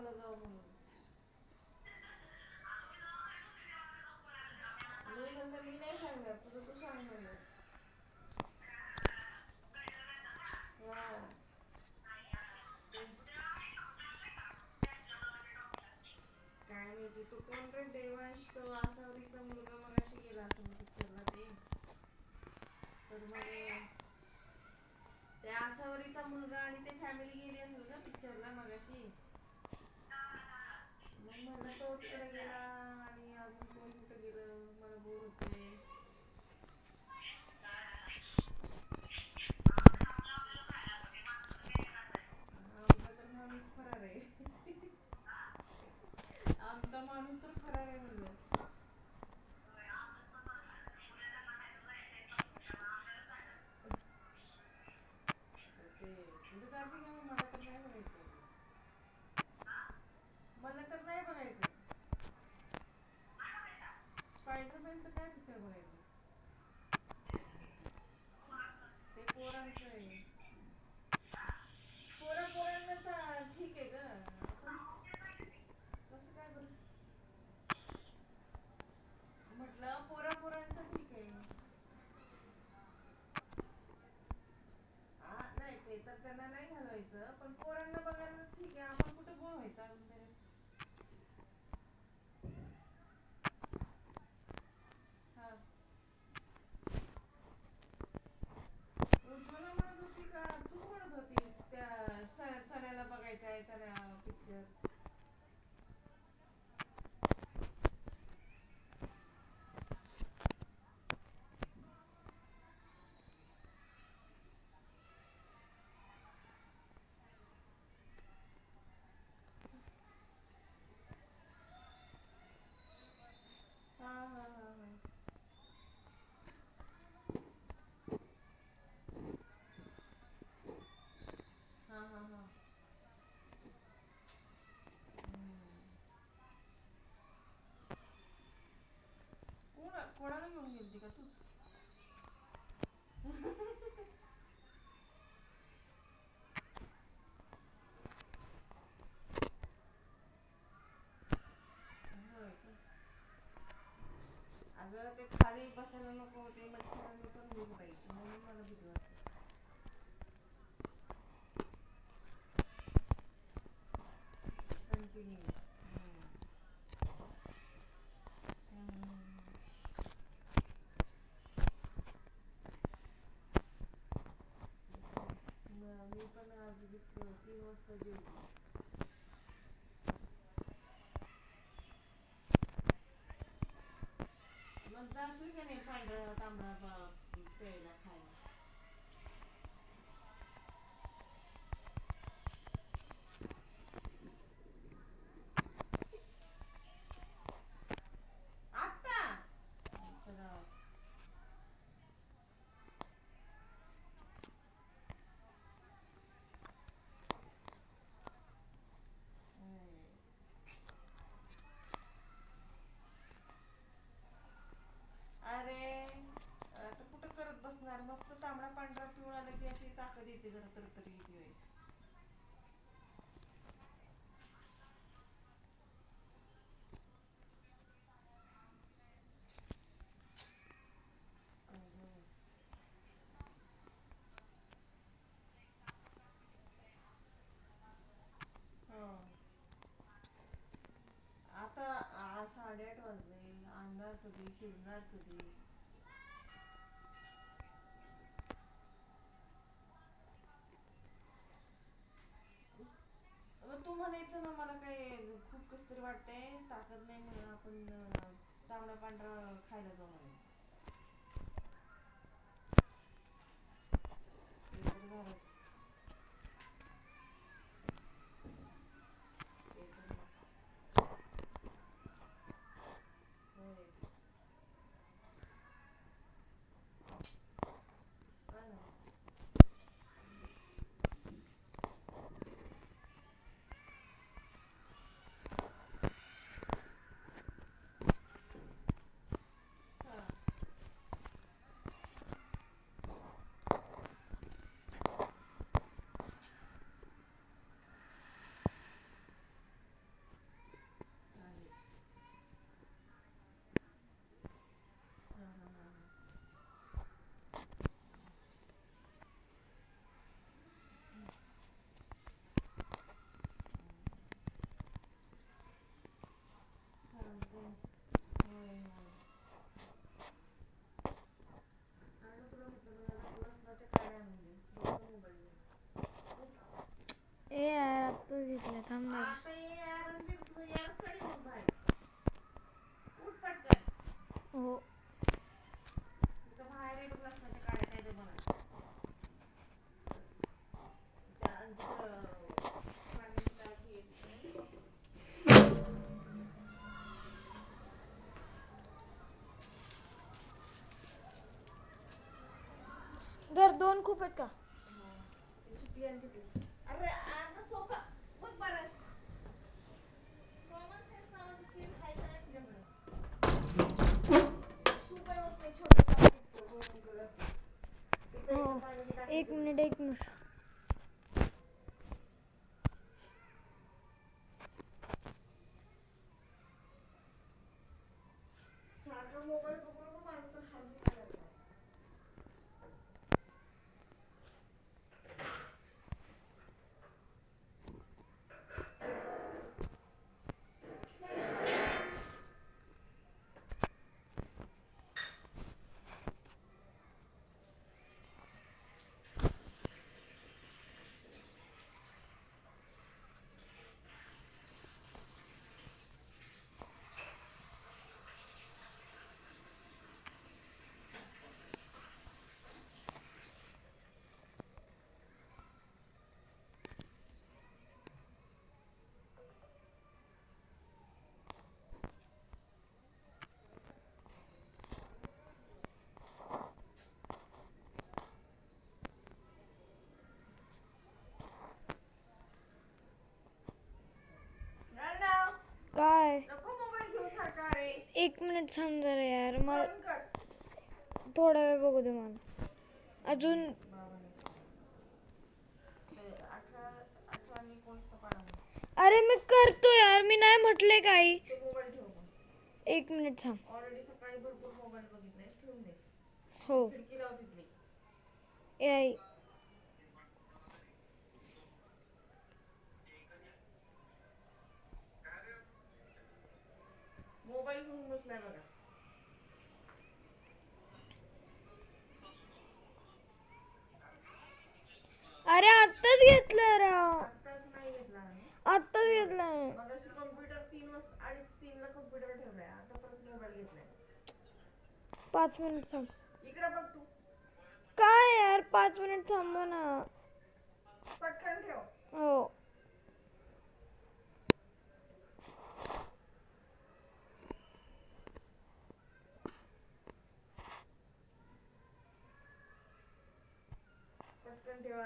खायला जाऊ म्हणून. मी म्हणलं मी नाही सांगणार, तुझं तू सांग म्हणलं. हा काय माहिती तो कोण रे, देवांश तो आसावरीचा मुलगा मगाशी गेला असं पिक्चरला ते. तर म्हणे त्या आसावरीचा मुलगा आणि ते फॅमिली गेली असेल ना पिक्चरला मगाशी. मग म्हणलं तो तिकडे गेला आणि अजून कोण कुठे गेलं, मला बोर होते. आमचा तर माणूस फरार आहे. आमचा माणूस तर फरार आहे म्हणलं. ते तुझं जाते का मग, मला तर नाही बघायचं. मला तर नाही बघायचं. स्पायडरमॅनचं काय पिक्चर बघायचं. ते पोरांचं आहे. पोरांनाच ठीक आहे ग. आपण कसं काय बरं म्हटलं, पोरांचं ठीक आहे. नाही ते तर त्यांना नाही घालवायचं, पण पोरांना बघायला ठीक आहे. आपण कुठे बोर व्हायचं अजून तरी. हा उज्ज्वला म्हणत होती का तू म्हणत होती त्या चण्याला बघायचा आहे, चण्या पिक्चर. हा हा हा हा हा हा हा. कोणाला घेऊन गेलती का तूच. होय का? अगं ते खाली बसायला नको, ते मच्छरांनी पण होईल बाई, म्हणून मला भीती वाटते. कंटिन्यू. मी पण आज 3 वाजता जेवली. मग जाशील का नाही पांढरा तांबडा प्यायला खायला. आत्ता आमच्या गावात. अरे आता कुठं करत बसणार, मस्त तांबडा पांढरा पिऊन आलं की अशी ताकद येते, जरा तरतरी येते. आता 8:30 वाजले, आणणार कधी, शिजणार कधी. मग तू म्हणायचं ना, मला काय खूप कस तरी वाटतंय, ताकद नाही म्हणून आपण तांबडा पांढरा खायला जाऊ म्हणायचं. ते तर झालंच. ते तर होय. हा ना. हा हो. तिथं बाहेर एक लसणाच्या काड्या नाही ते बनवायचं. आणि तिकडं पाण्याची टाकी आहे. दर 2 खूप आहेत का? ती सुटली आणि तिथली. अरे आता सोपा बघ बरं. कॉमन सेन्स नावाची चीज आहे का नाही तुझ्याकडे? सूप आहे बघ ते छोटं प्लास्टिकचं गोल गोल असतं. ते प्यायचं पाण्याची टाकी. 1 मिनिट. सारखा मोबाईल बघू नको माझं तर हात दुखायला लागला. अर्णव, काय? नको मोबाईल घेऊ सारखा रे. 1 मिनिट थांब जरा यार. मला कॉल कर. थोडा वेळ बघू दे मला. अजून 18 आणि 19 पाडा. अरे मी करतो यार. मी नाही म्हटले काही. तो मोबाईल ठेव मग. 1 मिनिट थांब. ऑलरेडी सकाळी भरपूर मोबाईल बघितले, ठेवून दे. हो. खिडकी लाव तिथली. याय. मोबाईल घेऊन बसलाय बघा. अरे आत्ताच घेतलं राव. आत्ताच नाही घेतला आम्ही. आत्ताच घेतलं. मगाशी कॉम्प्युटर 3:30 ला कॉम्प्युटर ठेवलाय. आता परत मोबाईल घेतलाय. 5 मिनिट थांब. इकडे बघ तू. काय यार 5 मिनिट थांब ना. पटकन ठेव. हो. पटकन ठेवा.